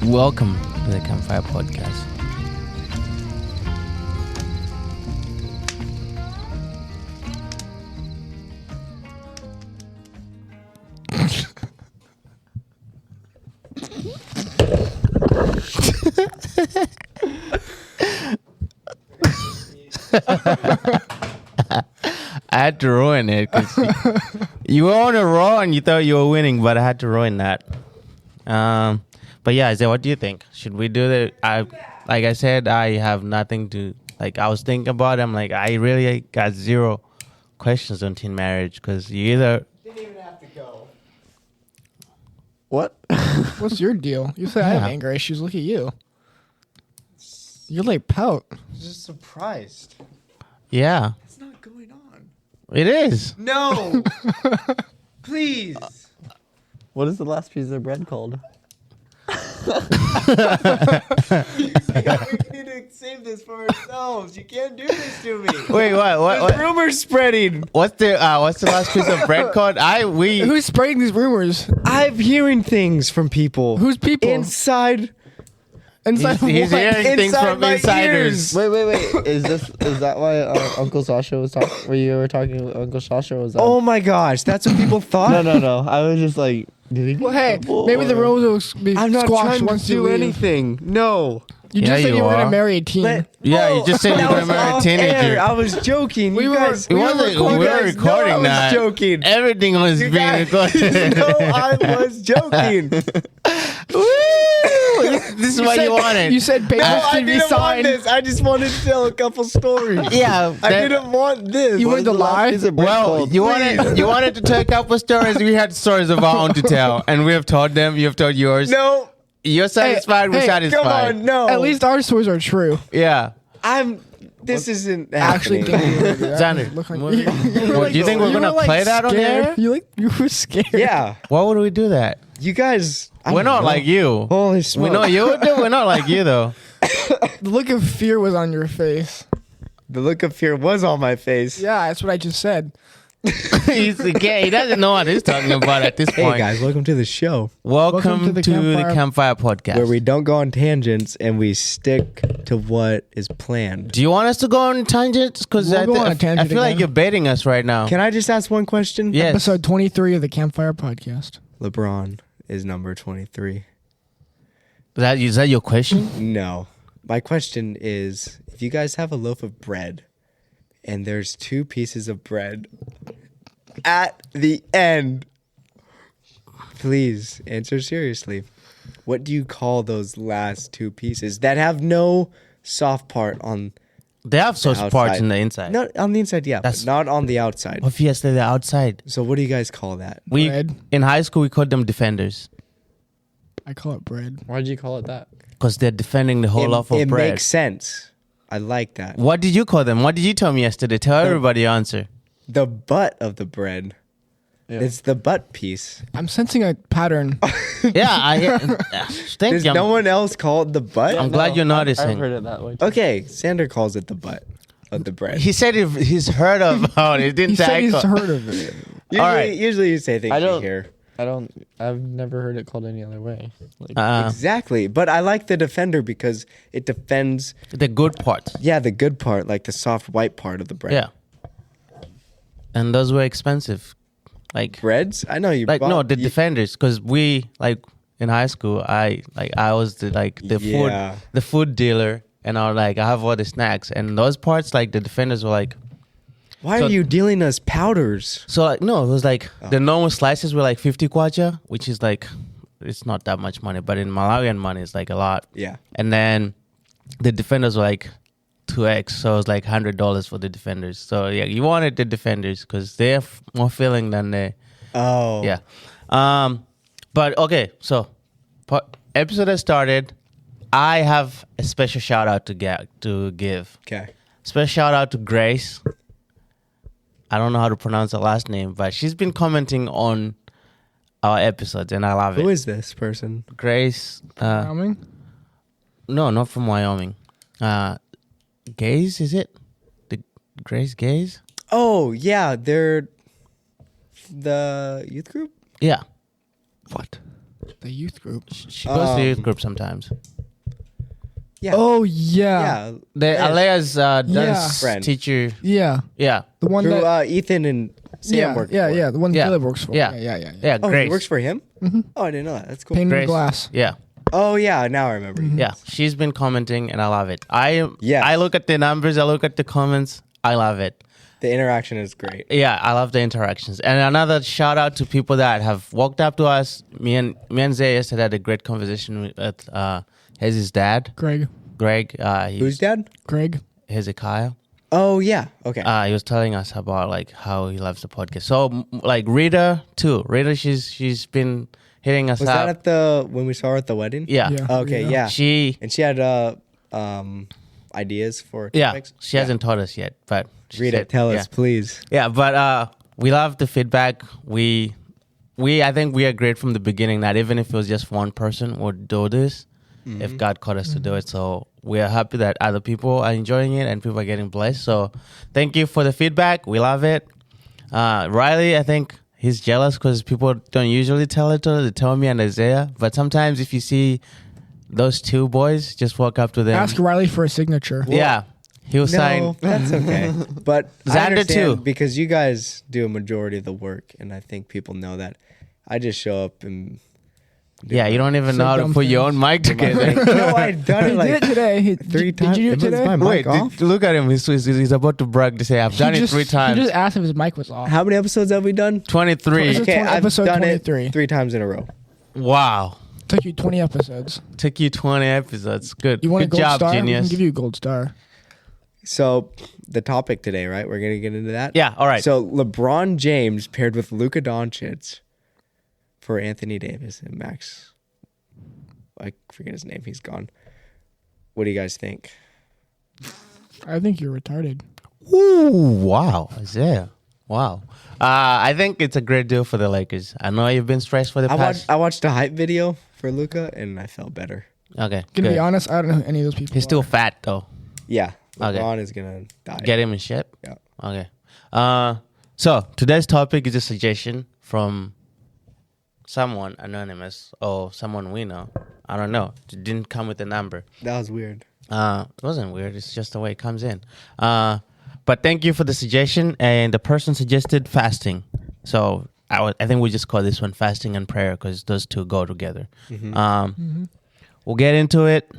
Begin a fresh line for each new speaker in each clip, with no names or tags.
Welcome to the Campfire Podcast. I had to ruin it because you were on a roll and you thought you were winning, but I had to ruin that. But yeah, Isaiah, what do you think? Should we do the? Like I said, I have nothing to. Like I was thinking about it. I'm like, I really got zero questions on teen marriage because you either
didn't even have to go.
What?
What's your deal? You said I have anger issues. Look at you. You're like pout.
I'm just surprised.
yeah,
It's not going on.
it is.
No. Please.
What is the last piece of bread called?
We need to save this for ourselves. You can't do this to me.
Wait, what?
Rumors spreading.
What's the last piece of bread called?
Who's spreading these rumors?
I'm hearing things from people.
Who's people?
Inside
He's
what?
hearing things
Inside
from
my
insiders.
ears.
Wait. Is that why Uncle Sasha was talking? Where you were talking with Uncle Sasha was?
Oh my gosh, that's what people thought.
No. I was just like, did he?
Well, hey, maybe the rumors will be
I'm not
squashed
trying
once
to
you
do
leave.
anything. No.
You
Yeah,
just said
you
you were
are.
gonna marry a teen.
Yeah, you just said you
that
were
was
gonna marry a
off
teenager.
air. I was joking.
We
You
were-
guys,
It wasn't. We were
guys know
recording
I was
that.
joking.
Everything was
You
being
guys
recorded.
know I was joking.
Woo! This is what you wanted.
You said papers
No, I
can be
didn't want
signed.
this. I just wanted to tell a couple stories.
Yeah,
I
that-
didn't want this.
You wanted to lie?
Well, you wanted to tell a couple stories. We had stories of our own to tell, and we have told them. You have told yours.
No.
You're satisfied. We're
hey,
satisfied.
Come on, no.
At least our stories are true.
Yeah.
This isn't
Actually,
happening.
Xander,
Look like
what- do you think we're gonna play that on there?
You were scared.
Yeah.
Why would we do that?
You guys. I
We're
don't
not
know.
like you.
Holy
We
smoke.
know you would do. We're not like you though.
The look of fear was on your face.
The look of fear was on my face.
Yeah, that's what I just said.
He doesn't know what he's talking about at this
Hey
point.
guys, welcome to the show
Welcome to the Campfire Podcast.
where we don't go on tangents and we stick to what is planned.
Do you want us to go on tangents? Because
We'll go on a tangent
I feel like
again.
you're baiting us right now.
Can I just ask one question?
Yes.
Episode 23 of the Campfire Podcast.
LeBron is number 23.
Is that your question?
No. My question is, if you guys have a loaf of bread and there's two pieces of bread at the end, please answer seriously. What do you call those last two pieces that have no soft part on?
They have such parts
outside.
in the inside.
Not on the inside, yeah,
That's-
but not on the outside.
Obviously, they're outside.
So what do you guys call that?
We
Bread.
in high school we called them defenders
I call it bread.
Why did you call it that?
because they're defending the whole loaf of
it
bread.
makes sense. I like that.
What did you call them? What did you tell me yesterday? Tell everybody your answer.
The butt of the bread.
Yeah.
It's the butt piece.
I'm sensing a pattern.
Yeah, thank
Does
you.
no one else call it the butt?
I'm glad you're noticing.
I've heard it that way.
Okay, Sander calls it the butt of the bread.
He said if he's heard about it. Didn't
He said
say
he's
I call-
heard of it.
Usually,
all right.
usually you say things
I
you
don't-
hear.
I've never heard it called any other way. Like,
Exactly. But I like the defender because it defends,
the good parts.
yeah, the good part, like the soft white part of the bread.
Yeah. And those were expensive. Like
Breads? I know you
like
bought,
no, the
you-
defenders because we like in high school I was
Yeah.
the food dealer and I have all the snacks and those parts like the defenders were like
Why
so-
are you dealing us powders?
so like no it was like the normal slices were like 50 kwacha which is like it's not that much money but in Malawian money it's like a lot
Yeah.
and then the defenders were like 2x so it was like $100 for the defenders so yeah you wanted the defenders because they're more filling than the
Oh.
yeah. But okay, so episode has started. I have a special shout out to give.
Okay.
Special shout out to Grace. I don't know how to pronounce her last name, but she's been commenting on our episodes, and I love it.
Who is this person?
Grace?
Wyoming?
No, not from Wyoming. Gaze, is it? The Grace Gaze?
Oh, yeah, they're the youth group?
Yeah.
what?
The youth group.
She goes to youth group sometimes.
Yeah.
Oh yeah.
Yeah.
The Alea's dance
Friend.
teacher.
Yeah.
Yeah.
The one
Through
that.
Ethan and Sam work for.
Yeah. The one
Yeah.
Caleb works for.
Yeah.
Yeah.
Yeah,
Oh,
Grace.
he works for him?
Mm-hmm.
Oh, I didn't know that. That's cool.
Painting the
Grace.
glass.
Yeah.
Oh, yeah. Now I remember.
Yeah. She's been commenting and I love it. I
Yes.
look at the numbers, I look at the comments, I love it.
The interaction is great.
Yeah, I love the interactions. And another shout out to people that have walked up to us. Me and Zay yesterday had a great conversation with his dad,
Greg.
Who's dad?
Greg.
Hezekiah.
Oh, yeah. Okay.
He was telling us about like how he loves the podcast. So like Rita too. Rita, she's been hitting us
Was
up.
that at the when we saw her at the wedding?
Yeah.
Okay, yeah.
She
And she had ideas for
yeah.
topics?
She hasn't taught us yet, but she
Read it.
said-
Tell
yeah.
us, please.
Yeah, but we love the feedback. We I think we agreed from the beginning that even if it was just one person would do this, if God called us to do it. So we are happy that other people are enjoying it and people are getting blessed. So thank you for the feedback. We love it. Riley, I think he's jealous because people don't usually tell it to her. They tell me and Isaiah. But sometimes if you see those two boys, just walk up to them.
Ask Riley for a signature.
Yeah. He'll sign.
No, that's okay. But I
Xander
understand
too.
because you guys do a majority of the work, and I think people know that. I just show up and
Yeah, you don't even
Say
know how to
dumb
put your
things.
own mic together.
no, I've done
He
it like
did it today.
3 times.
Did you do it
Was
today?
my mic
Wait,
off?
look at him. He's about to brag to say, I've done it 3 times.
He just asked if his mic was off.
How many episodes have we done?
23.
This is
Okay, I've
episode
done
23.
it 3 times in a row.
Wow.
Took you 20 episodes.
Took you 20 episodes. Good.
You want a
Good
gold
job,
star? We
genius.
can give you a gold star.
So the topic today, right? We're gonna get into that.
Yeah, all right.
So LeBron James paired with Luka Doncic for Anthony Davis and Max. I forget his name. He's gone. What do you guys think?
I think you're retarded.
Ooh, wow. Isaiah. Wow. I think it's a great deal for the Lakers. I know you've been stressed for the past.
I watched a hype video for Luka and I felt better.
Okay.
Gonna
good.
be honest, I don't know who any of those people.
He's still
are.
fat, though.
Yeah,
Okay.
LeBron is gonna die.
Get him in shape.
Yeah.
Okay. So today's topic is a suggestion from someone anonymous or someone we know. I don't know. It didn't come with a number.
That was weird.
It wasn't weird. It's just the way it comes in. But thank you for the suggestion. And the person suggested fasting. So I think we just call this one fasting and prayer because those two go together. We'll get into it.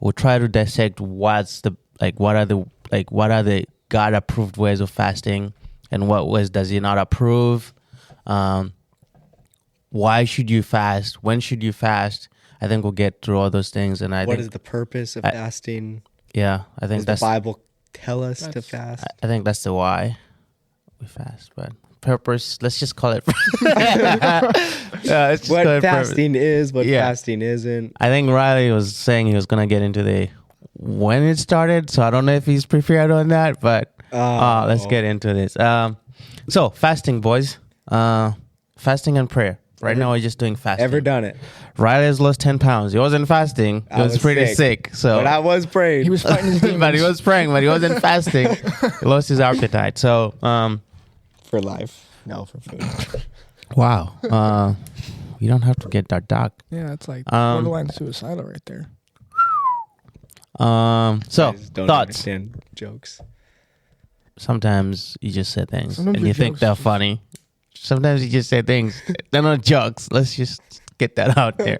We'll try to dissect what are the God approved ways of fasting and what ways does He not approve. Why should you fast? When should you fast? I think we'll get through all those things. And
What is the purpose of fasting?
yeah, I think
Does the
that's
Bible tell us to fast?
I think that's the why we fast, but purpose. Let's just call it. Let's just
What
call it purpose.
fasting is, what
Yeah.
fasting isn't.
I think Riley was saying he was gonna get into the when it started, so I don't know if he's prepared on that, but let's get into this. So fasting, boys. Fasting and prayer. Right now we're just doing fasting.
Ever done it?
Riley has lost 10 pounds. He wasn't fasting. He
I
was
was
pretty
sick.
sick. So
But I was praying.
He was fighting his demons.
but he was praying, but he wasn't fasting. He lost his appetite. So
for life. No, for food.
wow. You don't have to get that dark.
Yeah, it's like
Um,
borderline suicidal right there.
So
I just don't
thoughts.
understand jokes.
Sometimes you just say things
Sometimes
and
your
you think
jokes-
they're funny. Sometimes you just say things. They're not jokes. Let's just get that out there.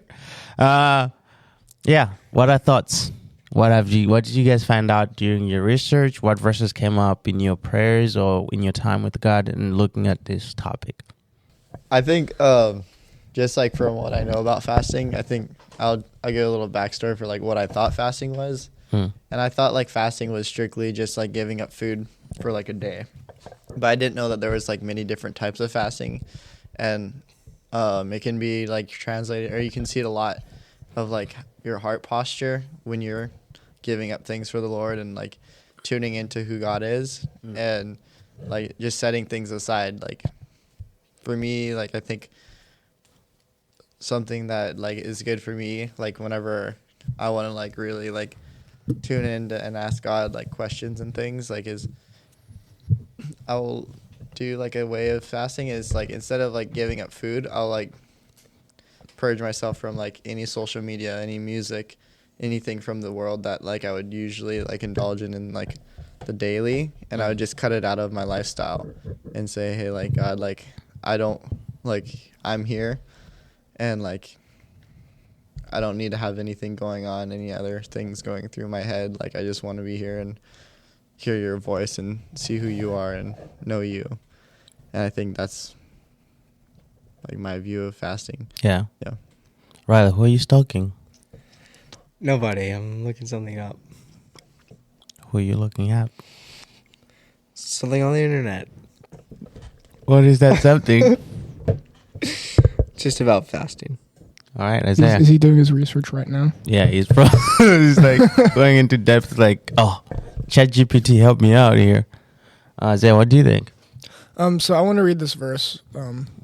Yeah. What are thoughts? What did you guys find out during your research? What verses came up in your prayers or in your time with God and looking at this topic?
I think just like from what I know about fasting, I think I'll give a little backstory for like what I thought fasting was. And I thought like fasting was strictly just like giving up food for like a day. But I didn't know that there was like many different types of fasting, and it can be like translated, or you can see it a lot of like your heart posture when you're giving up things for the Lord and like tuning into who God is and like just setting things aside. Like for me, like I think something that like is good for me, like whenever I want to like really like tune in and ask God like questions and things, like is I'll do like a way of fasting is like instead of like giving up food, I'll like purge myself from like any social media, any music, anything from the world that like I would usually like indulge in like the daily, and I would just cut it out of my lifestyle and say, hey, like God, like I don't like I'm here, and like I don't need to have anything going on, any other things going through my head. Like I just want to be here and hear your voice and see who you are and know you. And I think that's like my view of fasting.
Yeah.
Yeah.
Riley, who are you stalking?
Nobody. I'm looking something up.
Who are you looking at?
Something on the internet.
What is that something?
Just about fasting.
All right, Isaiah.
Is he doing his research right now?
Yeah, he's probably he's like going into depth. Like, oh, ChatGPT, help me out here. Isaiah, what do you think?
So I want to read this verse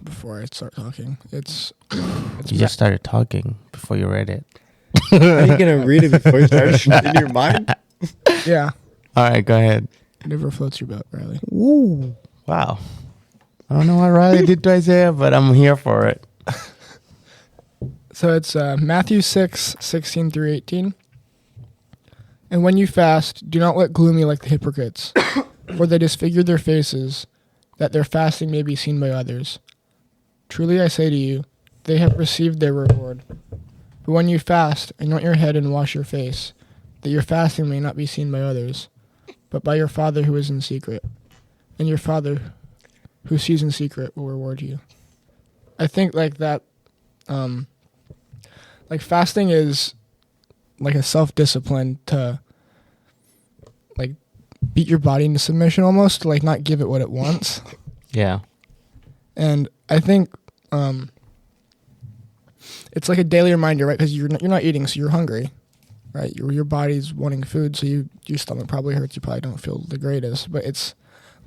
before I start talking. It's
You just started talking before you read it.
Are you gonna read it before you start in your mind?
yeah.
All right, go ahead.
Whatever floats your boat, Riley.
Woo! Wow. I don't know what Riley did to Isaiah, but I'm here for it.
So it's Matthew 6:16 through 18. And when you fast, do not look gloomy like the hypocrites, for they disfigure their faces, that their fasting may be seen by others. Truly I say to you, they have received their reward. But when you fast, anoint your head and wash your face, that your fasting may not be seen by others, but by your Father who is in secret. And your Father who sees in secret will reward you. I think like that, like fasting is like a self-discipline to like beat your body into submission almost, to like not give it what it wants.
Yeah.
And I think it's like a daily reminder, right? Because you're not eating, so you're hungry, right? Your body's wanting food, so your stomach probably hurts. You probably don't feel the greatest, but it's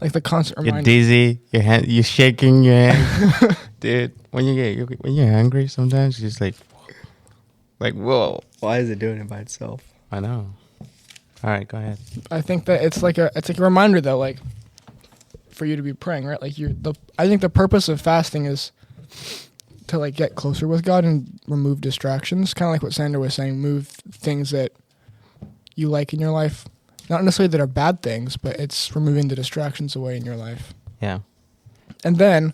like the constant reminder.
You're dizzy. You're shaking your hand, dude. When you're hungry, sometimes you're just like whoa.
Why is it doing it by itself?
I know. All right, go ahead.
I think that it's like a reminder though, like for you to be praying, right? Like I think the purpose of fasting is to like get closer with God and remove distractions. Kind of like what Sandra was saying, move things that you like in your life. Not necessarily that are bad things, but it's removing the distractions away in your life.
Yeah.
And then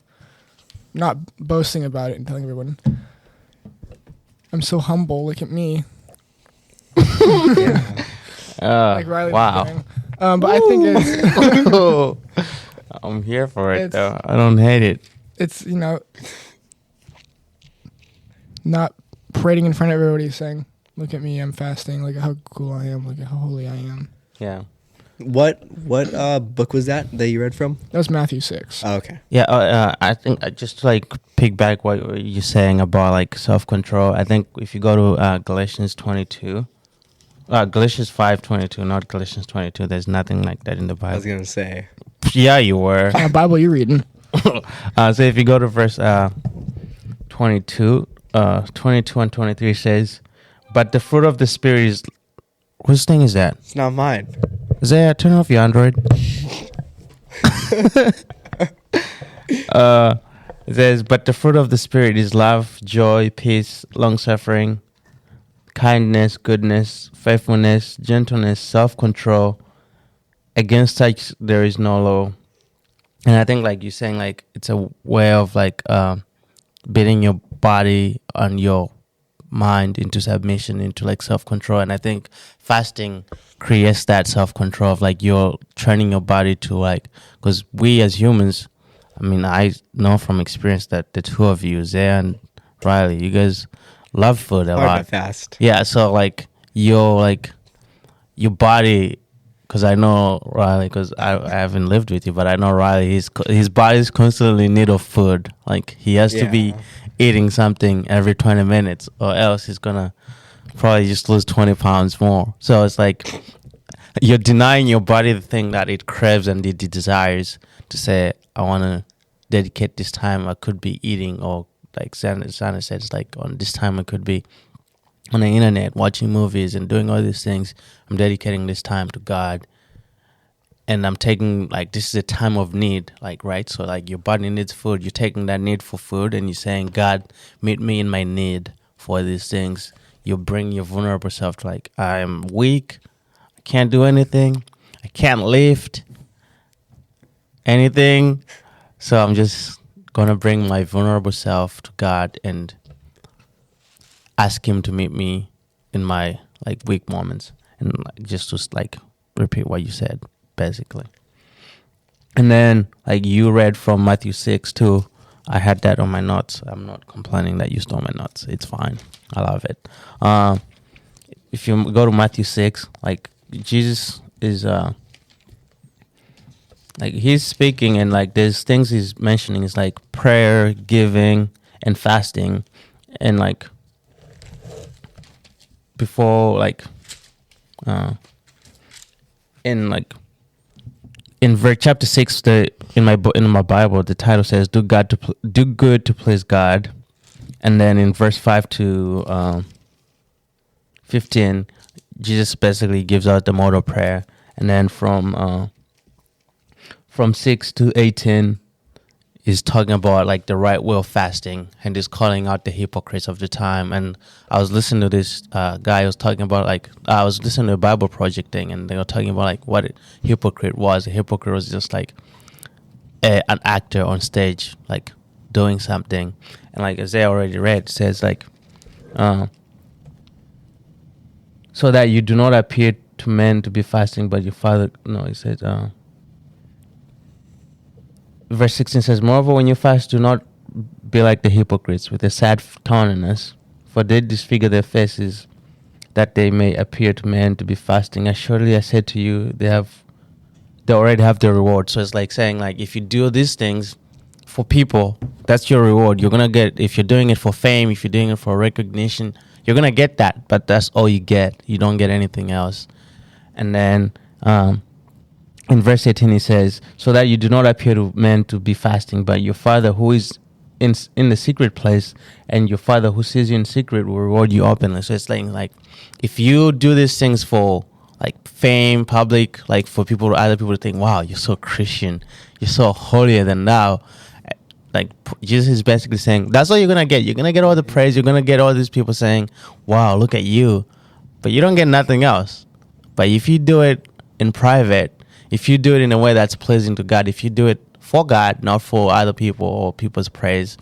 not boasting about it and telling everyone, I'm so humble, look at me.
Yeah.
Like Riley was
wow.
doing. But I think it's
I'm here for it though. I don't hate it.
it's not parading in front of everybody saying, look at me, I'm fasting, look at how cool I am, look at how holy I am.
Yeah.
What book was that you read from?
That was Matthew 6.
Oh, okay.
Yeah, I think just to like piggyback what you're saying about like self-control. I think if you go to Galatians 22, Galatians 5:22, not Galatians 22. There's nothing like that in the
I
Bible.
was gonna say.
Yeah, you were.
What kind of Bible you reading?
So if you go to verse 22, 22 and 23 says, "But the fruit of the Spirit is." Whose thing is that?
It's not mine.
Isaiah, turn off your Android. It says, "But the fruit of the Spirit is love, joy, peace, long-suffering, kindness, goodness, faithfulness, gentleness, self-control. Against such there is no law." And I think like you're saying, like it's a way of like beating your body and your mind into submission, into like self-control. And I think fasting creates that self-control of like you're training your body to like, because we as humans, I mean, I know from experience that the two of you, Zay and Riley, you guys love food a
Hard
lot.
to fast.
Yeah, so like your body, because I know Riley, because I haven't lived with you, but I know Riley, his body's constantly in need of food. Like he has to be eating something every 20 minutes or else he's gonna probably just lose 20 pounds more. So it's like you're denying your body the thing that it craves and it desires, to say, I want to dedicate this time I could be eating, or like Sana said, it's like on this time I could be on the internet watching movies and doing all these things. I'm dedicating this time to God. and I'm taking, like, this is a time of need, like, right? So, like, your body needs food. You're taking that need for food, and you're saying, God, meet me in my need for these things. You bring your vulnerable self to, like, I'm weak. I can't do anything. I can't lift anything. So I'm just going to bring my vulnerable self to God and ask him to meet me in my, like, weak moments. And, like, just to, like, repeat what you said, basically. And then, like, you read from Matthew 6 too. I had that on my notes. I'm not complaining that you stole my notes. It's fine. I love it. If you go to Matthew 6, like, Jesus is like, he's speaking, and, like, there's things he's mentioning is, like, prayer, giving, and fasting. And, like, before, like, in chapter 6, in my Bible, the title says do good to please God. And then in verse 5 to 15, Jesus basically gives out the model prayer. And then from 6 to 18 is talking about, like, the right way of fasting, and is calling out the hypocrites of the time. And I was listening to this guy who was talking about, like, I was listening to a Bible Project thing, and they were talking about, like, what a hypocrite was. A hypocrite was just, like, an actor on stage, like, doing something. And, like, as they already read, it says, like, so that you do not appear to men to be fasting, but your Father, no, it says, verse 16 says, moreover, when you fast, do not be like the hypocrites with a sad countenance, for they disfigure their faces, that they may appear to men to be fasting. Assuredly, I said to you, they already have their reward. So it's like saying, like, if you do these things for people, that's your reward. You're gonna get, if you're doing it for fame, if you're doing it for recognition, you're gonna get that. But that's all you get. You don't get anything else. And then in verse 18, he says, so that you do not appear to men to be fasting, but your Father who is in the secret place, and your Father who sees you in secret will reward you openly. So it's like if you do these things for, like, fame, public, like, for other people to think, wow, you're so Christian, you're so holier than thou. Like, Jesus is basically saying, that's all you're going to get. You're going to get all the praise. You're going to get all these people saying, wow, look at you. But you don't get nothing else. But if you do it in private, if you do it in a way that's pleasing to God, if you do it for God, not for other people or people's praise,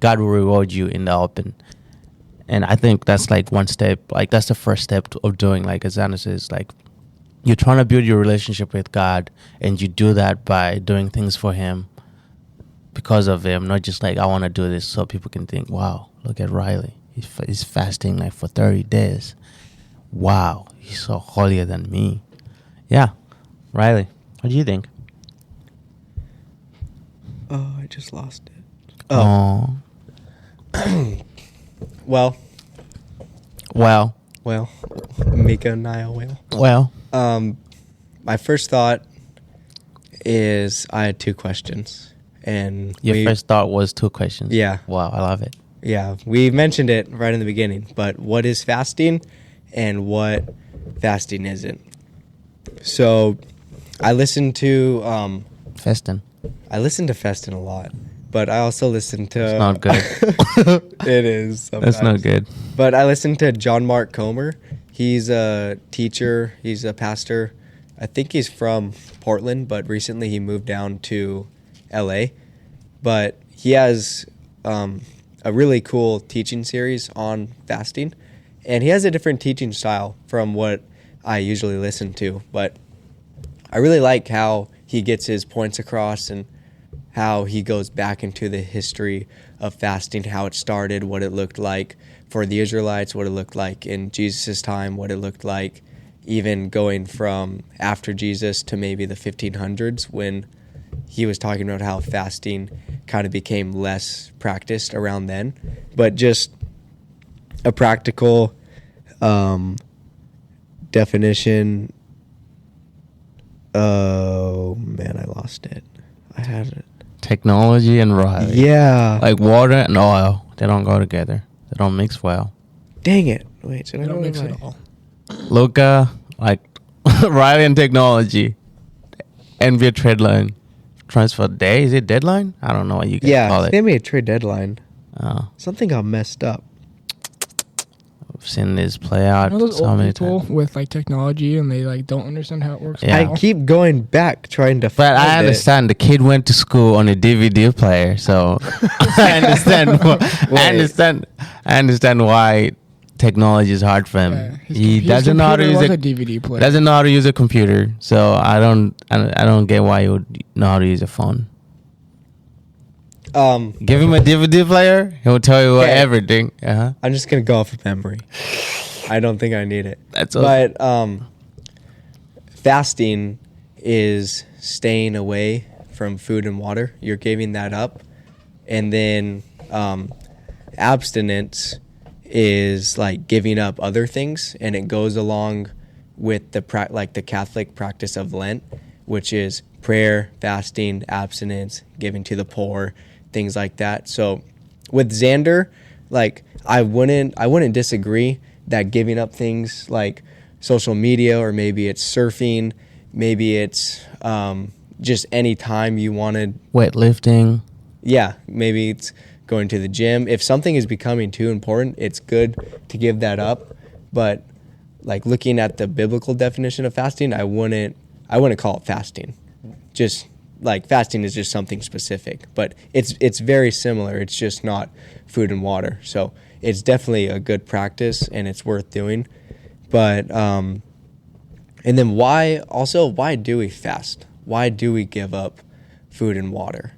God will reward you in the open. And I think that's, like, one step. Like, that's the first step of doing, like, as Anna says, like, you're trying to build your relationship with God, and you do that by doing things for him, because of him, not just like, I want to do this so people can think, wow, look at Riley. He's fasting, like, for 30 days. Wow, he's so holier than me. Yeah. Riley, what do you think?
Oh, I just lost it.
Oh.
Well. Mika and Niall will. My first thought is I had two questions. And
your first thought was two questions.
Yeah.
Wow, I love it.
Yeah, we mentioned it right in the beginning, but what is fasting and what fasting isn't? So I listen to
Festin.
I listen to Festin a lot, but I also listen to...
It's not good.
It is sometimes.
That's not good.
But I listen to John Mark Comer. He's a teacher. He's a pastor. I think he's from Portland, but recently he moved down to LA. But he has a really cool teaching series on fasting. And he has a different teaching style from what I usually listen to. But I really like how he gets his points across and how he goes back into the history of fasting, how it started, what it looked like for the Israelites, what it looked like in Jesus' time, what it looked like even going from after Jesus to maybe the 1500s when he was talking about how fasting kind of became less practiced around then. But just a practical definition. Oh, man, I lost it. I had it.
Technology and Riley.
Yeah.
Like water and oil. They don't go together. They don't mix well.
Dang it. Wait,
They don't mix at all.
Luca, like Riley and technology. NBA trade line transfer day. Is it deadline? I don't know what you can call it.
They made a trade deadline.
Oh,
Something got messed up.
I've seen this play out
You know those
so
old
many
people
times.
with like technology and they like don't understand how it works.
Yeah.
now?
I keep going back trying to
But
find
I
it.
understand the kid went to school on a DVD player, so I understand. I understand why technology is hard for him.
Yeah,
He
his
doesn't know how to
computer
use
was
a
DVD player.
doesn't know how to use a computer, so I don't get why he would know how to use a phone. Give him a DVD player, he'll tell you
Okay.
everything. Uh-huh.
I'm just gonna go off of memory. I don't think I need it.
That's awesome.
But fasting is staying away from food and water. You're giving that up, and then abstinence is like giving up other things, and it goes along with the the Catholic practice of Lent, which is prayer, fasting, abstinence, giving to the poor, things like that. So with Xander, like I wouldn't disagree that giving up things like social media, or maybe it's surfing, maybe it's just any time you wanted.
Weightlifting.
Yeah, maybe it's going to the gym. If something is becoming too important, it's good to give that up. But like looking at the biblical definition of fasting, I wouldn't call it fasting. Just like fasting is just something specific, but it's very similar. It's just not food and water. So it's definitely a good practice and it's worth doing. But and then why do we fast? Why do we give up food and water?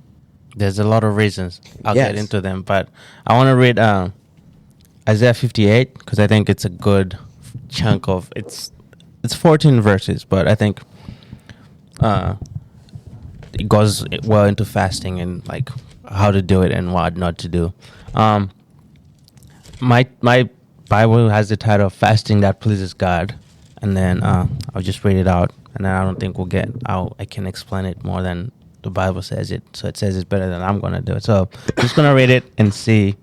There's a lot of reasons. I'll
Yes.
get into them, but I want to read Isaiah 58 because I think it's a good chunk of it's 14 verses, but I think it goes well into fasting and like how to do it and what not to do. My Bible has the title "Fasting That Pleases God," and then I'll just read it out, and then I don't think I can explain it more than the Bible says it. So it says it's better than I'm gonna do it. So I'm just gonna read it and see.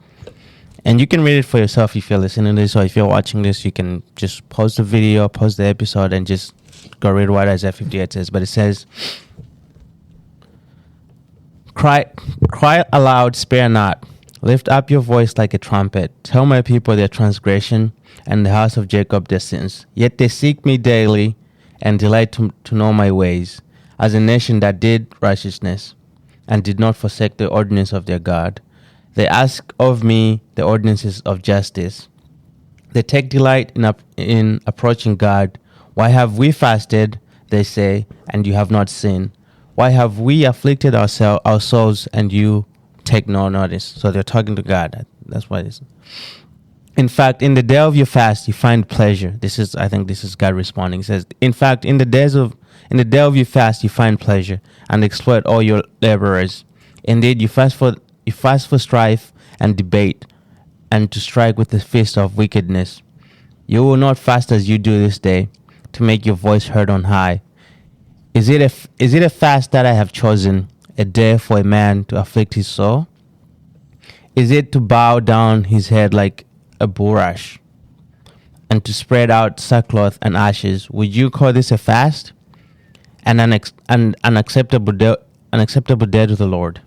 And you can read it for yourself if you're listening to this, or if you're watching this, you can just pause the video, pause the episode, and just go read what Isaiah 58 says. But it says, Cry aloud, spare not. Lift up your voice like a trumpet. Tell my people their transgression, and the house of Jacob their sins. Yet they seek me daily, and delight to know my ways, as a nation that did righteousness, and did not forsake the ordinance of their God. They ask of me the ordinances of justice. They take delight in approaching God. Why have we fasted, they say, and you have not sinned? Why have we afflicted our souls, and you take no notice? So they're talking to God. That's why it is. In fact, in the day of your fast, you find pleasure. I think this is God responding. He says, in fact, in the day of your fast, you find pleasure and exploit all your laborers. Indeed, you fast for strife and debate, and to strike with the fist of wickedness. You will not fast as you do this day, to make your voice heard on high. Is it a fast that I have chosen, a day for a man to afflict his soul? Is it to bow down his head like a bulrush, and to spread out sackcloth and ashes? Would you call this a fast? An unacceptable day to the Lord.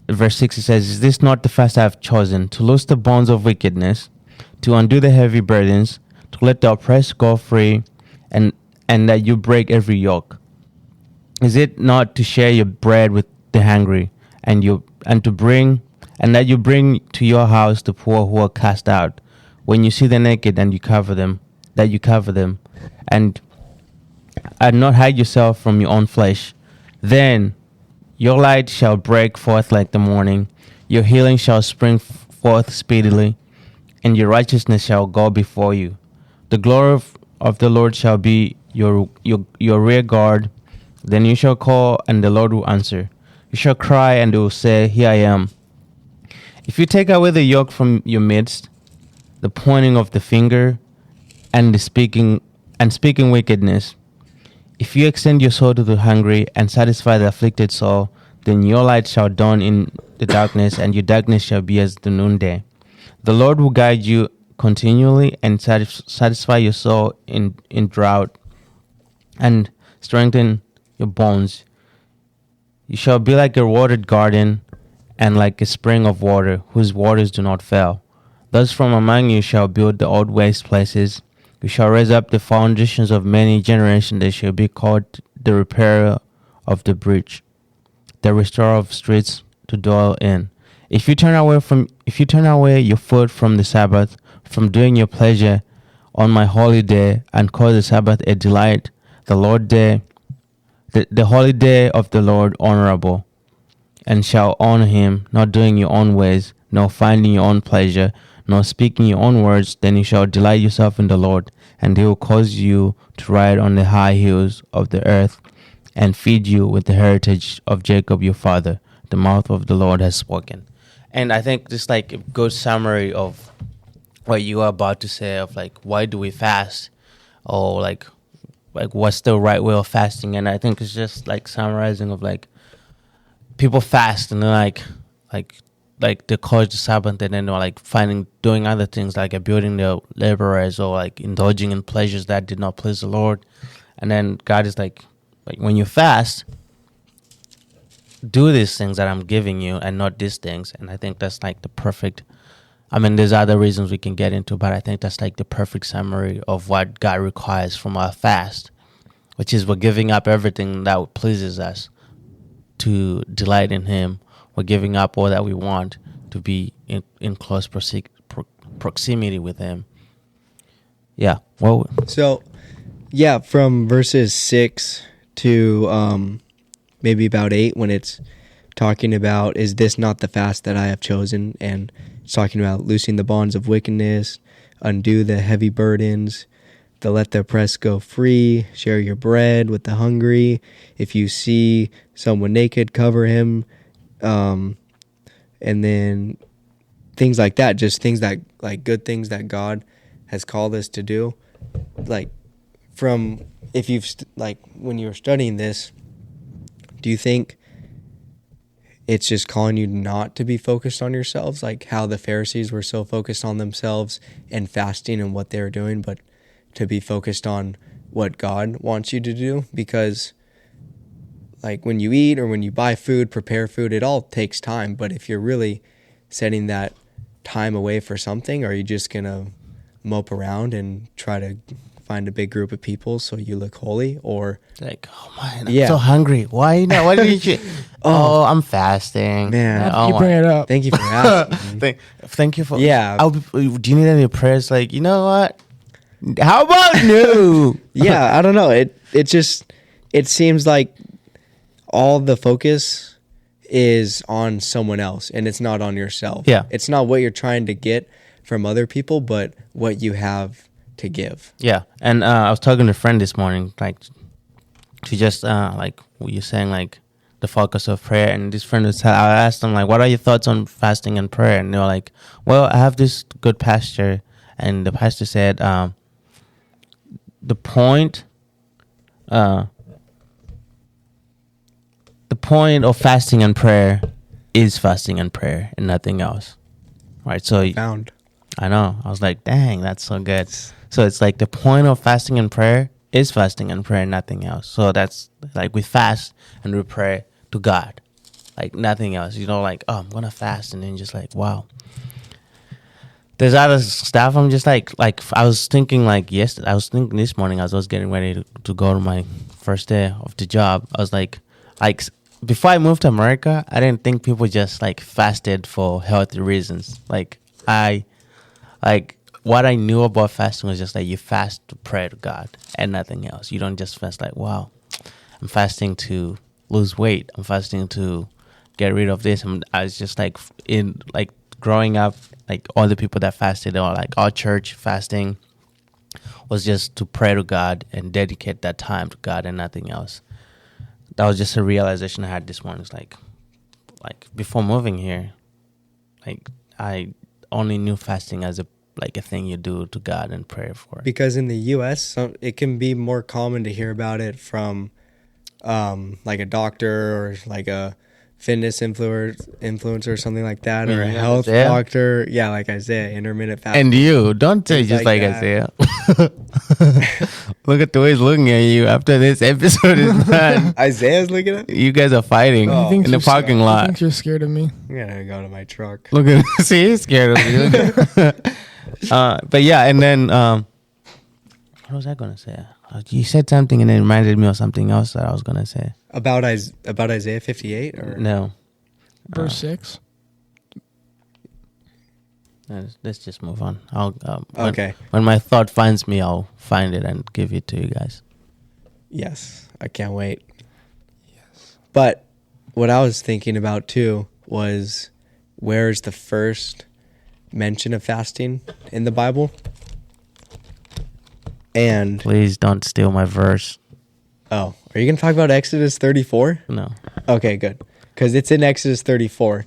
Verse 6, it says, is this not the fast I have chosen, to loose the bonds of wickedness, to undo the heavy burdens, to let the oppressed go free, and that you break every yoke? Is it not to share your bread with the hungry, and that you bring to your house the poor who are cast out? When you see the naked, and you cover them, and not hide yourself from your own flesh, then your light shall break forth like the morning, your healing shall spring forth speedily, and your righteousness shall go before you. The glory of the Lord shall be your rear guard. Then you shall call, and the Lord will answer. You shall cry, and they will say, here I am. If you take away the yoke from your midst, the pointing of the finger, and speaking wickedness, if you extend your soul to the hungry and satisfy the afflicted soul, then your light shall dawn in the darkness, and your darkness shall be as the noonday. The Lord will guide you continually and satisfy your soul in drought, and strengthen your bones. You shall be like a watered garden, and like a spring of water, whose waters do not fail. Thus from among you shall build the old waste places. You shall raise up the foundations of many generations. They shall be called the repairer of the breach, the restorer of streets to dwell in. If you turn away your foot from the Sabbath, from doing your pleasure on my holy day, and call the Sabbath a delight, the holy day of the Lord honorable, and shall honor him, not doing your own ways, nor finding your own pleasure, nor speaking your own words, then you shall delight yourself in the Lord, and he will cause you to ride on the high hills of the earth, and feed you with the heritage of Jacob your father. The mouth of the Lord has spoken. And I think this like a good summary of what you are about to say of like, why do we fast? Or like what's the right way of fasting? And I think it's just like summarizing of like, people fast and then like they call it the Sabbath, and then they're like doing other things like building their laborers or like indulging in pleasures that did not please the Lord. And then God is like when you fast, do these things that I'm giving you and not these things. And I think that's like the perfect, I mean, there's other reasons we can get into, but I think that's like the perfect summary of what God requires from our fast, which is we're giving up everything that pleases us to delight in him. We're giving up all that we want to be in close proximity with him. Yeah. Well.
So, yeah, from verses 6 to maybe about 8, when it's talking about, is this not the fast that I have chosen? And it's talking about loosing the bonds of wickedness, undo the heavy burdens, to let the oppressed go free, share your bread with the hungry. If you see someone naked, cover him. And then things like that, just things that like good things that God has called us to do. Like from, if you've like when you're studying this, do you think it's just calling you not to be focused on yourselves, like how the Pharisees were so focused on themselves and fasting and what they were doing, but to be focused on what God wants you to do? Because like when you eat or when you buy food, prepare food, it all takes time. But if you're really setting that time away for something, are you just going to mope around and try to find a big group of people so you look holy? Or
like, oh man, I'm so hungry. Why not? Why did you? Oh, I'm fasting.
Man,
you bring it up.
Thank you for asking.
Thank you for.
Yeah.
Do you need any prayers? Like, you know what? How about no?
Yeah, I don't know. It seems like all the focus is on someone else and it's not on yourself.
Yeah.
It's not what you're trying to get from other people, but what you have to give.
Yeah. And I was talking to a friend this morning, like, to just, like, what you're saying, like, the focus of prayer. And this friend was, I asked them, like, what are your thoughts on fasting and prayer? And they were like, well, I have this good pastor. And the pastor said, the point of fasting and prayer is fasting and prayer and nothing else, right? So
Found.
I know, I was like, dang, that's so good. So it's like the point of fasting and prayer is fasting and prayer and nothing else. So that's like we fast and we pray to God, like nothing else, you know, like, oh, I'm gonna fast, and then just like, wow, there's other stuff. I'm just like I was thinking like yesterday. I was thinking this morning as I was getting ready to go to my first day of the job. I was like before I moved to America, I didn't think people just like fasted for healthy reasons. Like what I knew about fasting was just like you fast to pray to God and nothing else. You don't just fast like, wow, I'm fasting to lose weight. I'm fasting to get rid of this. I was just like in like growing up, like all the people that fasted, or like our church fasting was just to pray to God and dedicate that time to God and nothing else. That was just a realization I had this morning. It's like before moving here, like I only knew fasting as a thing you do to God and pray for.
Because in the U.S., it can be more common to hear about it from like a doctor or like a fitness influencer or something like that, or a health doctor. Yeah, like Isaiah, intermittent fasting.
And you don't say just like
that.
Isaiah. Look at the way he's looking at you after this episode is done.
Isaiah's looking at me.
You guys are fighting
Oh.
in the parking
He
lot.
thinks you're scared of me.
I'm gonna go to my truck.
Look at see, he's scared of you. But yeah, and then what was I gonna say? You said something and it reminded me of something else that I was gonna say.
About Isaiah 58 or
No.
Verse 6.
Let's just move on.
Okay.
When my thought finds me, I'll find it and give it to you guys.
Yes, I can't wait. Yes. But what I was thinking about too was, where's the first mention of fasting in the Bible? And
Please don't steal my verse.
are you going to talk about Exodus 34?
No.
Okay, good. Cuz it's in Exodus 34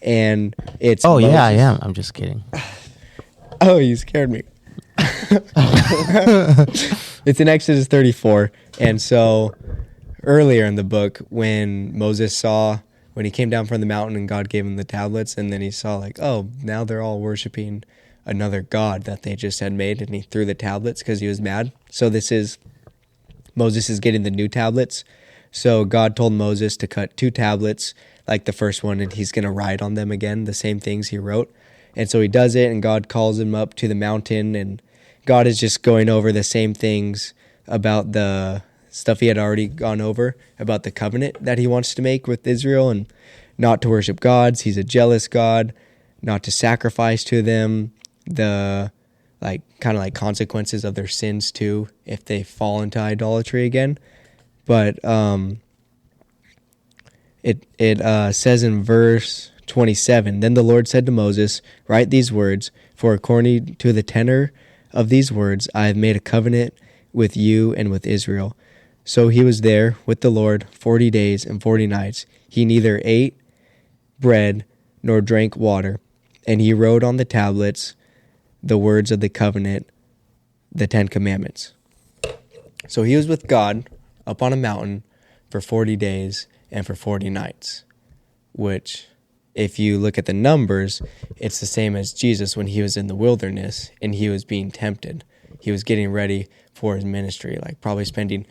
and it's
Oh
Moses.
yeah, I am. I'm just kidding.
Oh, you scared me. It's in Exodus 34. And so earlier in the book, when he came down from the mountain and God gave him the tablets, and then he saw like, oh, now they're all worshiping another God that they just had made, and he threw the tablets because he was mad. So Moses is getting the new tablets. So God told Moses to cut 2 tablets, like the first one, and he's going to write on them again, the same things he wrote. And so he does it, and God calls him up to the mountain, and God is just going over the same things about the stuff he had already gone over, about the covenant that he wants to make with Israel, and not to worship gods. He's a jealous God, not to sacrifice to them, the kind of consequences of their sins too, if they fall into idolatry again. But it says in verse 27, then the Lord said to Moses, write these words, for according to the tenor of these words, I have made a covenant with you and with Israel. So he was there with the Lord 40 days and 40 nights. He neither ate bread nor drank water, and he wrote on the tablets the words of the covenant, the 10 commandments. So he was with God up on a mountain for 40 days and for 40 nights, which, if you look at the numbers, it's the same as Jesus when he was in the wilderness and he was being tempted. He was getting ready for his ministry, probably spending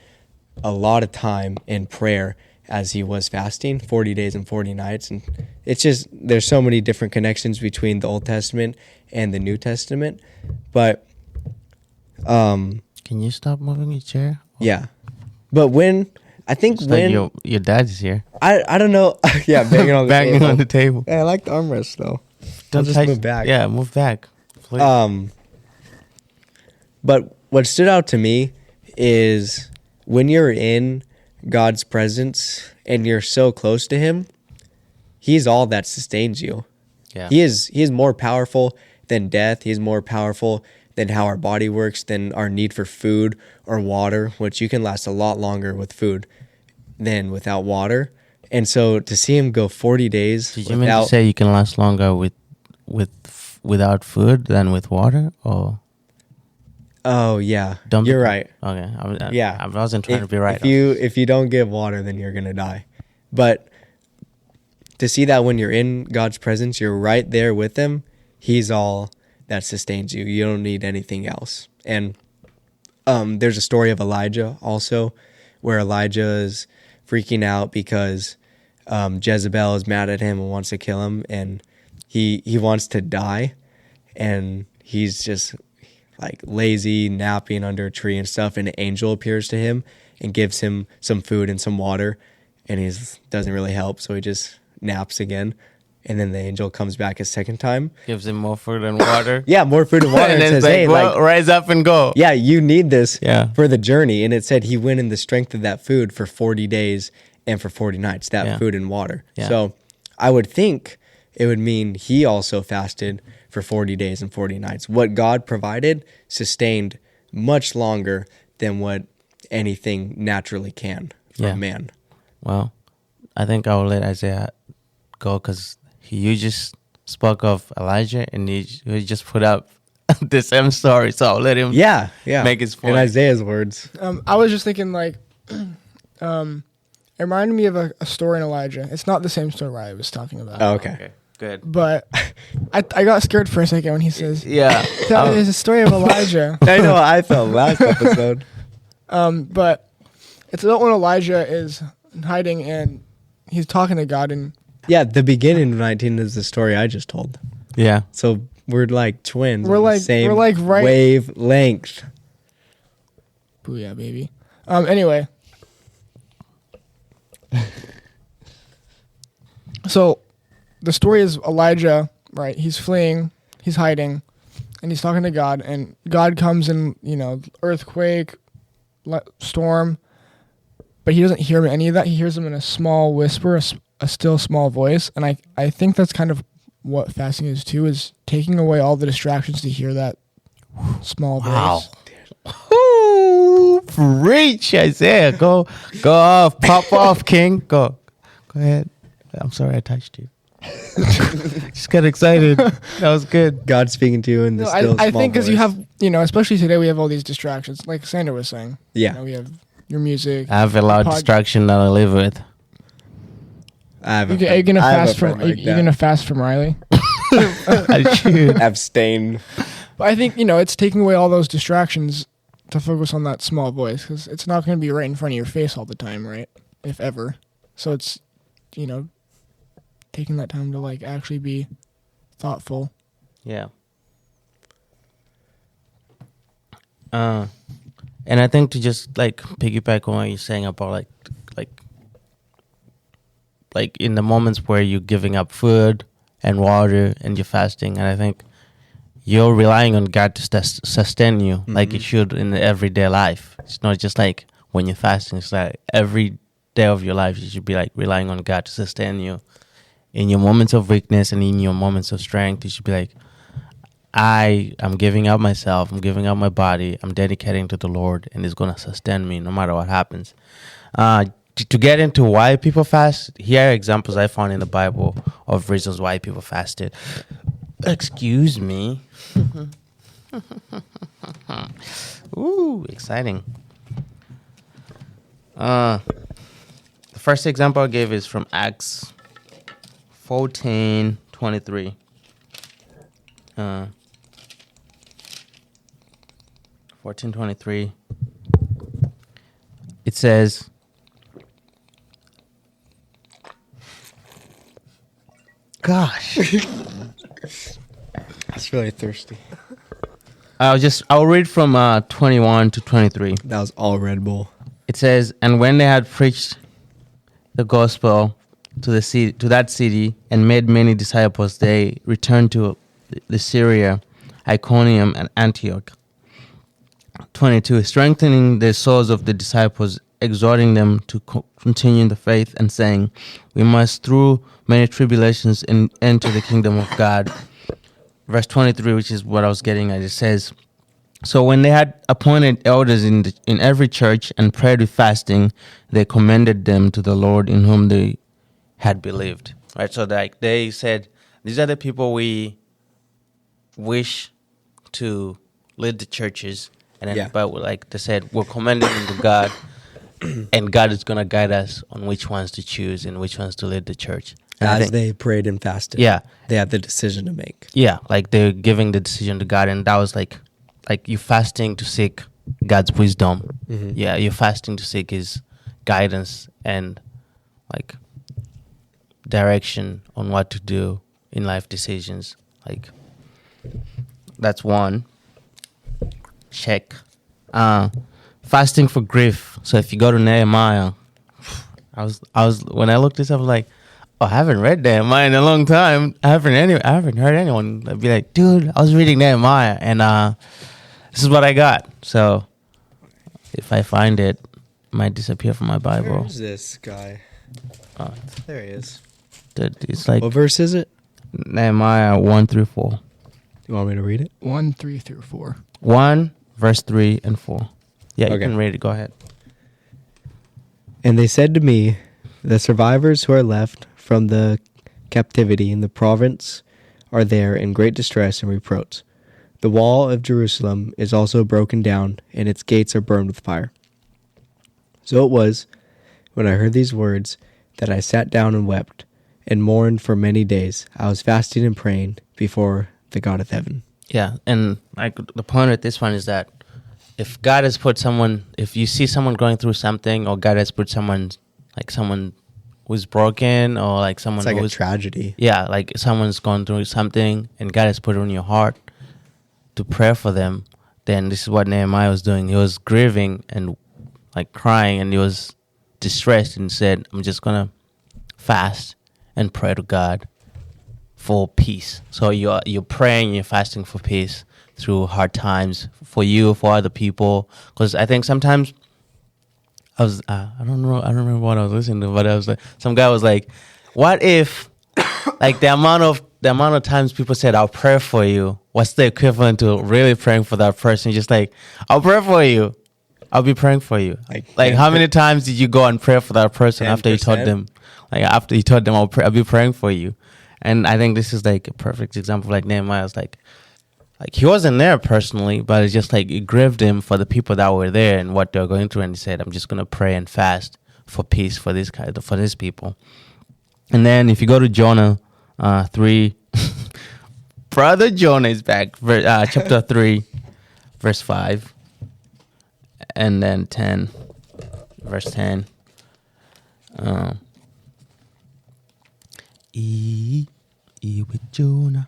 a lot of time in prayer as he was fasting, 40 days and 40 nights. And it's just, there's so many different connections between the Old Testament and the New Testament. But
Can you stop moving your chair?
yeah. But when
Your dad's here.
I don't know. Yeah, banging on the
Banging
table.
on the table.
Yeah, I like the armrest though.
Don't
just move back.
Yeah, move back. Please.
But what stood out to me is when you're in God's presence and you're so close to him, he's all that sustains you.
Yeah.
He is more powerful than death. He's more powerful than how our body works, than our need for food or water, which you can last a lot longer with food than without water. And so to see him go 40 days
Did you mean to say you can last longer without food than with water? Or
Oh yeah, you're right.
Okay.
Yeah,
I wasn't trying to be right.
If you don't get water, then you're gonna die. But to see that when you're in God's presence, you're right there with him. He's all that sustains you. You don't need anything else. And there's a story of Elijah also, where Elijah is freaking out because Jezebel is mad at him and wants to kill him, and he wants to die, and he's just lazy, napping under a tree and stuff, and an angel appears to him and gives him some food and some water, and he doesn't really help, so he just naps again. And then the angel comes back a second time.
Gives him more food and water.
Yeah, more food and water.
And
and
then
says, hey,
rise up and go.
yeah, you need this
Yeah.
for the journey. And it said he went in the strength of that food for 40 days and for 40 nights, that food and water.
Yeah.
So I would think it would mean he also fasted for 40 days and 40 nights. What God provided sustained much longer than what anything naturally can from man.
Well, I think I will let Isaiah go because you just spoke of Elijah and he just put up the same story. So I'll let him
make
his point.
In Isaiah's words.
I was just thinking it reminded me of a story in Elijah. It's not the same story I was talking about.
Oh, okay.
Good.
But I got scared for a second when he says,
Yeah.
"There's a story of Elijah."
I know how I felt last episode.
But it's about when Elijah is hiding and he's talking to God, and
Yeah, the beginning of 19 is the story I just told.
Yeah.
So we're like twins.
We're
on the
like-
same
we're like right-
wavelength.
booyah, baby. Anyway. So the story is Elijah, right? He's fleeing, he's hiding, and he's talking to God, and God comes in, earthquake, storm, but he doesn't hear any of that. He hears him in a small whisper, a still small voice, and I think that's kind of what fasting is too, is taking away all the distractions to hear that small voice.
Ooh, preach, Isaiah. Go off. Pop off, King. Go ahead. I'm sorry I touched you. Just got excited. That was good.
God speaking to you in the
No,
still
I
small
think because
voice.
you have, especially today, we have all these distractions, like Sandra was saying.
Yeah.
We have your music.
I have a lot of
Pod-
distraction that I live with.
I have
Are you gonna
I have a
fast from?
friend
Are
like
you
that.
gonna fast from Riley?
I should.
Abstain.
But I think it's taking away all those distractions to focus on that small voice, because it's not going to be right in front of your face all the time, right? If ever. So it's taking that time to like actually be thoughtful.
Yeah. And I think to just like piggyback on what you're saying about like in the moments where you're giving up food and water and you're fasting, and I think you're relying on God to sustain you like you should in the everyday life. It's not just like when you're fasting. It's like every day of your life you should be like relying on God to sustain you. In your moments of weakness and in your moments of strength, you should be like, I am giving up myself, I'm giving up my body, I'm dedicating to the Lord, and He's going to sustain me no matter what happens. To get into why people fast, here are examples I found in the Bible of reasons why people fasted. Excuse me. Ooh, exciting. The first example I gave is from Acts 14:23. 14:23. It says, gosh.
That's really thirsty.
I'll read from 21 to 23.
That was all Red Bull.
It says, and when they had preached the gospel to that city and made many disciples, they returned to the Syria, Iconium, and Antioch. 22, strengthening the souls of the disciples, exhorting them to continue in the faith, and saying, we must through many tribulations enter the kingdom of God. Verse 23, which is what I was getting at, it says, so when they had appointed elders in every church and prayed with fasting, they commended them to the Lord in whom they had believed. Right, so like they said, these are the people we wish to lead the churches, and then, but like they said, we're commending them to God, and God is gonna guide us on which ones to choose and which ones to lead the church. And
As they prayed and fasted.
Yeah.
They had the decision to make.
Yeah, like they're giving the decision to God, and that was like you fasting to seek God's wisdom.
Mm-hmm.
Yeah, you're fasting to seek His guidance and like direction on what to do in life decisions. Like that's one. Check. Fasting for grief. So if you go to Nehemiah, I was when I looked this up, I was like, oh, I haven't read Nehemiah in a long time. I haven't heard anyone be like, dude, I was reading Nehemiah and this is what I got. So if I find it, it might disappear from my Bible.
Where's this guy?
Oh,
There he is.
dude, it's like
What verse is it?
Nehemiah 1-4.
You want me to read it?
1, 3 through 4.
1, verse 3 and 4. Yeah, you
Okay.
can read it. Go ahead.
And they said to me, the survivors who are left from the captivity in the province are there in great distress and reproach. The wall of Jerusalem is also broken down, and its gates are burned with fire. So it was, when I heard these words, that I sat down and wept, and mourned for many days. I was fasting and praying before the God of heaven.
Yeah, and like the point of this one is that if God has put someone, if you see someone going through something, or God has put someone who's broken, or like someone
It's like
who's
a tragedy.
yeah, like someone's going through something, and God has put it on your heart to pray for them, then this is what Nehemiah was doing. He was grieving and like crying, and he was distressed, and said, I'm just gonna fast and pray to God for peace. So you're praying, you're fasting for peace through hard times, for you, for other people. Because I think sometimes I was I don't remember what I was listening to, but I was like, some guy was like, what if like the amount of times people said I'll pray for you, what's the equivalent to really praying for that person? Just like, I'll pray for you, I'll be praying for you. Like how many times did you go and pray for that person
10%?
after you told them, I'll be praying for you? And I think this is like a perfect example. Like Nehemiah was like he wasn't there personally, but it's just like it grieved him for the people that were there and what they're going through. And he said, I'm just gonna pray and fast for peace for these people. And then if you go to Jonah 3, brother Jonah is back. Chapter 3, verse 5, and then 10, verse 10. With Jonah.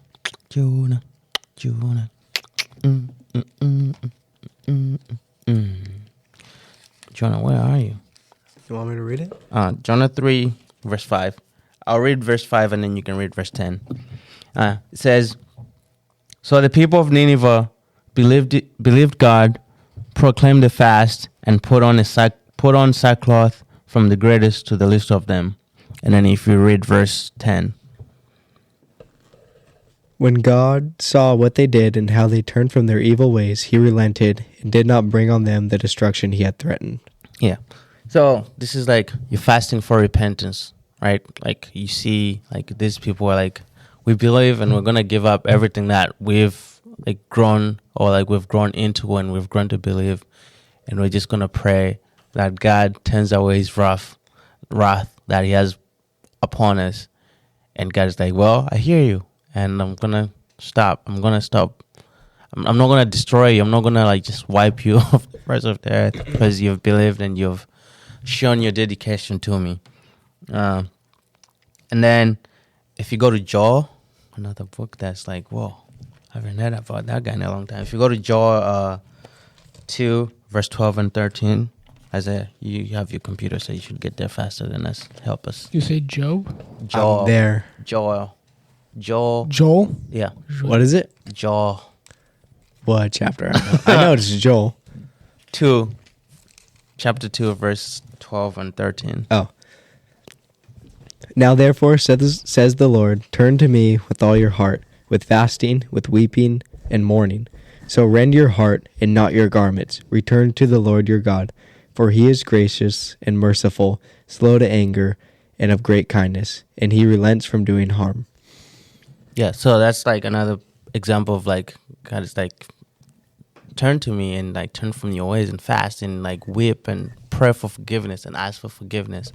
Jonah, where are you?
You want me to read it?
Jonah 3, verse 5. I'll read verse 5 and then you can read verse 10. It says, so the people of Nineveh believed God, proclaimed a fast, and put on sackcloth from the greatest to the least of them. And then if you read verse 10.
When God saw what they did and how they turned from their evil ways, he relented and did not bring on them the destruction he had threatened.
Yeah. So this is like you're fasting for repentance, right? Like you see, like these people are like, we believe and we're going to give up everything that we've like grown or like we've grown into and we've grown to believe. And we're just going to pray that God turns away his wrath that he has upon us. And God is like, well, I hear you. And I'm going to stop. I'm not going to destroy you. I'm not going to like just wipe you off the face of the earth because you've believed and you've shown your dedication to me. And then if you go to Joel, another book that's like, whoa, I haven't heard about that guy in a long time. If you go to Joel 2, verse 12 and 13, Isaiah, you have your computer, so you should get there faster than us. Help us.
You say Job?
Joel.
I'm there.
Joel. Yeah.
What is it?
Joel.
What chapter? I know it's Joel.
2. Chapter 2, verse 12 and 13.
Oh. Now therefore, says the Lord, turn to me with all your heart, with fasting, with weeping, and mourning. So rend your heart and not your garments. Return to the Lord your God, for he is gracious and merciful, slow to anger, and of great kindness, and he relents from doing harm.
Yeah, so that's like another example of like God is like, turn to me and like turn from your ways and fast and like weep and pray for forgiveness and ask for forgiveness.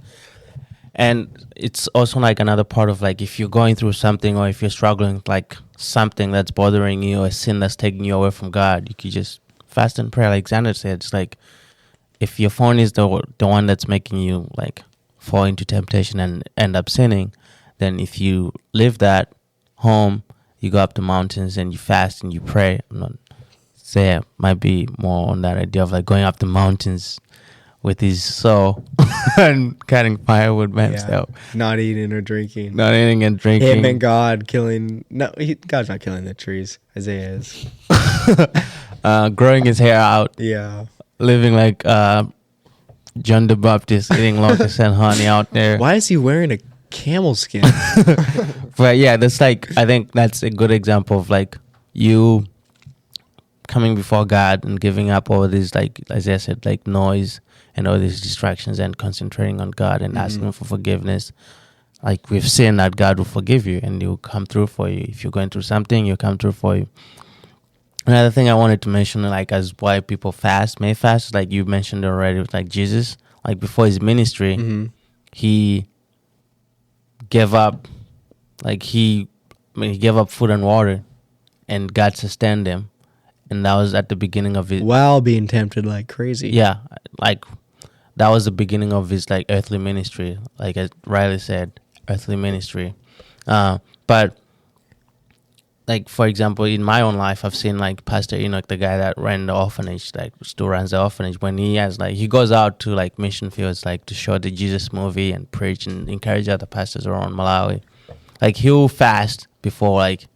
And it's also like another part of like if you're going through something or if you're struggling with like something that's bothering you or a sin that's taking you away from God, you could just fast and pray. Like Xander said, it's like if your phone is the one that's making you like fall into temptation and end up sinning, then if you leave that home, you go up the mountains and you fast and you pray. I'm not saying might be more on that idea of like going up the mountains with his soul and cutting firewood by himself.
Not eating or drinking.
Not eating and drinking.
Him and God killing. No, God's not killing the trees. Isaiah is.
Growing his hair out.
Yeah.
Living like John the Baptist, eating locusts and honey out there.
Why is he wearing a camel skin?
But yeah, that's like, I think that's a good example of like you coming before God and giving up all these, like Isaiah said, like noise and all these distractions and concentrating on God and asking for forgiveness. Like we've seen that God will forgive you and he'll come through for you. If you're going through something, he'll come through for you. Another thing I wanted to mention, like as why people may fast, like you mentioned already, with like Jesus, like before his ministry, he gave up, like he gave up food and water, and God sustained him, and that was at the beginning of his.
While being tempted like crazy.
Yeah, like that was the beginning of his like earthly ministry. Like Riley said, earthly ministry. But like for example, in my own life, I've seen like Pastor Enoch, the guy that ran the orphanage, like still runs the orphanage. When he goes out to like mission fields, like to show the Jesus movie and preach and encourage other pastors around Malawi. Like he'll fast before like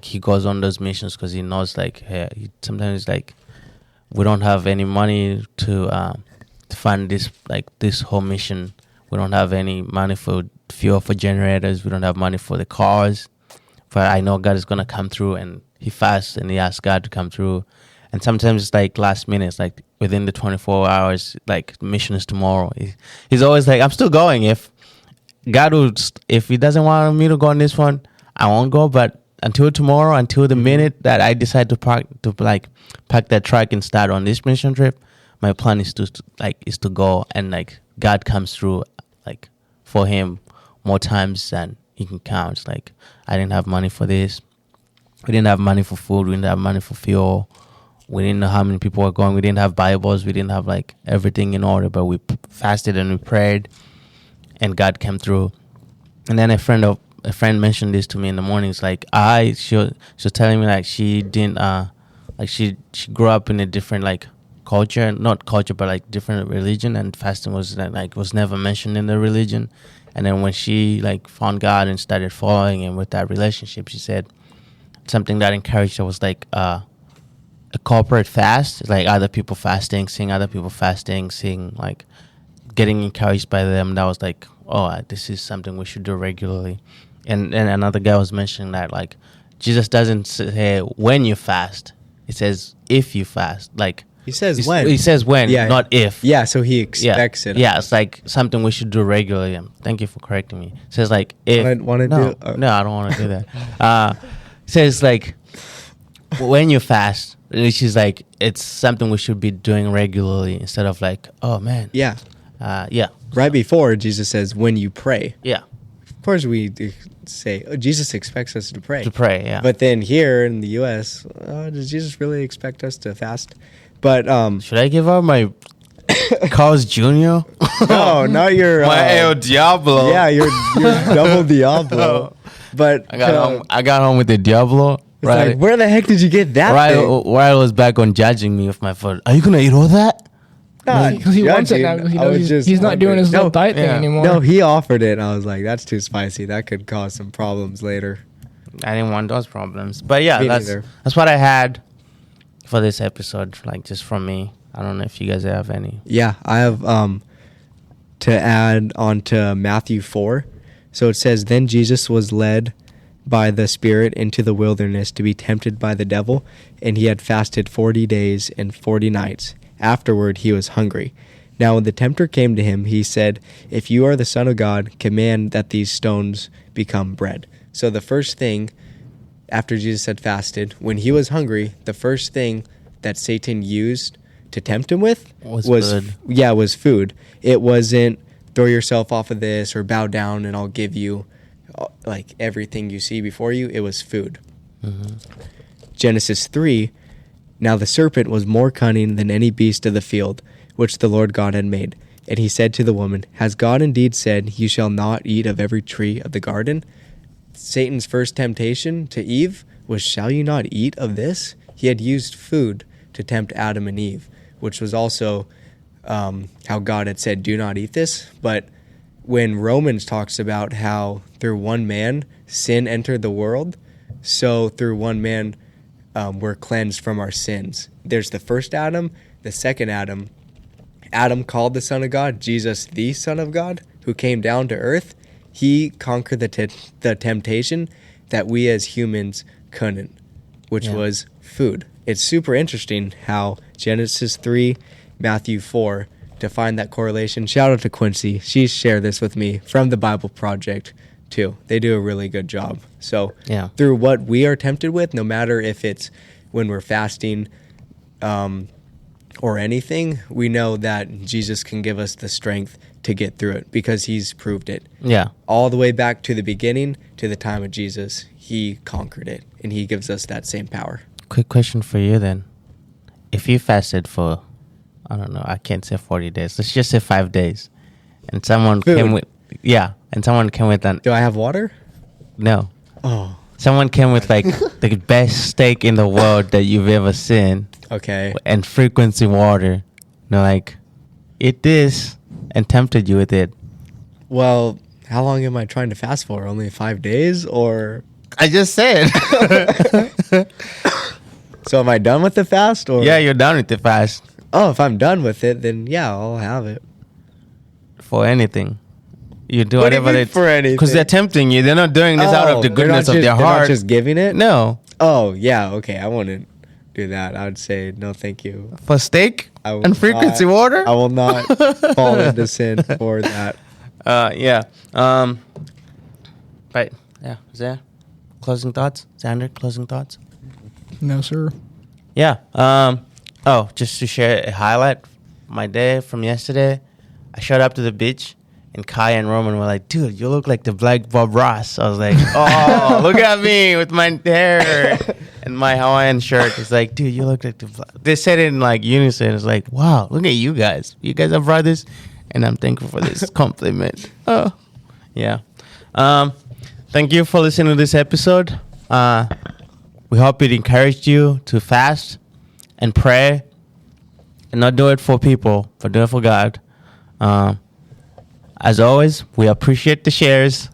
he goes on those missions because he knows like hey, sometimes like we don't have any money to fund this whole mission. We don't have any money for fuel for generators. We don't have money for the cars. But I know God is gonna come through, and he fasts and he asks God to come through. And sometimes it's like last minute, like within the 24 hours, like the mission is tomorrow. He's always like, I'm still going. If God if he doesn't want me to go on this one, I won't go. But until tomorrow, until the minute that I decide to pack that truck and start on this mission trip, my plan is to go, and like God comes through like for him more times than he can count. Like I didn't have money for this. We didn't have money for food. We didn't have money for fuel. We didn't know how many people were going. We didn't have Bibles. We didn't have like everything in order, but we fasted and we prayed, and God came through. And then a friend mentioned this to me in the mornings. Like she was telling me like she didn't like she grew up in a different like culture, not culture, but like different religion, and fasting was never mentioned in the religion. And then when she like found God and started following him with that relationship, she said something that encouraged her was like a corporate fast, like other people fasting, seeing other people fasting, seeing like getting encouraged by them. That was like, oh, this is something we should do regularly. And another guy was mentioning that like Jesus doesn't say when you fast, he says if you fast. Like
he says when.
He says when, not if.
Yeah, so he expects it.
Yeah, it's like something we should do regularly. Thank you for correcting me. It says like if.
No, I
don't want to do that. It says like when you fast, which is like it's something we should be doing regularly instead of like, oh man.
Yeah.
Yeah.
Right before Jesus says when you pray.
Yeah.
Of course we say Jesus expects us to pray.
To pray, yeah.
But then here in the U.S., does Jesus really expect us to fast? But
should I give out my Carl's Jr.?
No, not your
my El Diablo.
Yeah, your double Diablo. But
I got home with the Diablo. Right.
Like, where the heck did you get that?
Riley was back on judging me with my food. Are you gonna eat all that?
Because he wants it now. He knows he's not doing his little diet thing anymore.
No, he offered it, and I was like, that's too spicy. That could cause some problems later.
I didn't want those problems. But yeah, that's what I had for this episode, like just from me. I don't know if you guys have any.
Yeah, I have to add on to Matthew 4. So it says, then Jesus was led by the Spirit into the wilderness to be tempted by the devil, and he had fasted 40 days and 40 nights. Afterward, he was hungry. Now, when the tempter came to him, he said, if you are the Son of God, command that these stones become bread. So the first thing, after Jesus had fasted, when he was hungry, the first thing that Satan used to tempt him with was food. Yeah, was food. It wasn't throw yourself off of this or bow down and I'll give you like everything you see before you. It was food. Mm-hmm. Genesis 3, now the serpent was more cunning than any beast of the field, which the Lord God had made. And he said to the woman, has God indeed said, you shall not eat of every tree of the garden? Satan's first temptation to Eve was, shall you not eat of this? He had used food to tempt Adam and Eve, which was also how God had said, do not eat this. But when Romans talks about how through one man sin entered the world, so through one man we're cleansed from our sins. There's the first Adam, the second Adam. Adam called the Son of God, Jesus the Son of God, who came down to earth. He conquered the temptation that we as humans couldn't, which was food. It's super interesting how Genesis 3, Matthew 4, to find that correlation. Shout out to Quincy. She shared this with me from the Bible Project, too. They do a really good job. So through what we are tempted with, no matter if it's when we're fasting or anything, we know that Jesus can give us the strength to get through it because he's proved it. Yeah. All the way back to the beginning, to the time of Jesus, he conquered it, and he gives us that same power.
quick question for you then. If you fasted for, I don't know, I can't say 40 days. Let's just say 5 days. And someone
Food.
came with, and someone came with
Do I have water?
no.
Oh,
Someone came with like the best steak in the world that you've ever seen
okay.
and frequency water. They're like, eat this, and tempted you with it.
Well, how long am I trying to fast for? Only 5 days, or
I just said.
so? Am I done with the fast? Or
Yeah, you're done with the fast
Oh, if I'm done with it, then yeah, I'll have it.
for anything. You do
What do you
whatever
mean for anything?
Because they're tempting you. They're not doing this out of the
they're not
goodness of
just-
their
they're
heart.
not just giving it.
No.
Oh yeah, okay. I wouldn't do that. I would say no, thank you.
For steak
I will
and frequency
not-
water?
I will not fall into sin for that.
Yeah. Right. Yeah. Is there closing thoughts? Xander, closing thoughts?
No, sir.
Yeah. Just to share a highlight of my day from yesterday. I showed up to the beach, and Kai and Roman were like, dude, you look like the Black Bob Ross. I was like, oh, look at me with my hair and my Hawaiian shirt. It's like, dude, you look like the They said it in like unison. It's like, wow, look at you guys. You guys are brothers, and I'm thankful for this compliment. Oh, yeah. Thank you for listening to this episode. We hope it encouraged you to fast and pray and not do it for people, but do it for God. As always, we appreciate the shares,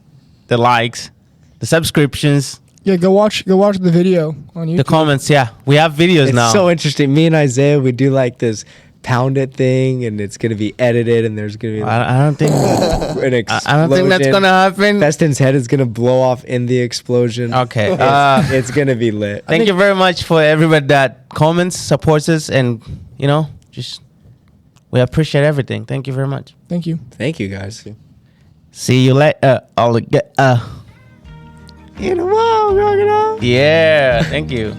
the likes, the subscriptions,
Yeah, go watch the video on YouTube.
the comments. Yeah, we have videos
It's
now.
so interesting. Me and Isaiah, we do like this pound it thing, and it's gonna be edited, and there's gonna be like
I don't think
an explosion.
I don't think that's gonna happen.
Feston's head is gonna blow off in the explosion.
Okay.
It's gonna be lit.
Thank you very much for everybody that comments, supports us, and just we appreciate everything. Thank you very much.
Thank you.
Thank you guys.
See you later.
In a while, crocodile.
Yeah. Thank you.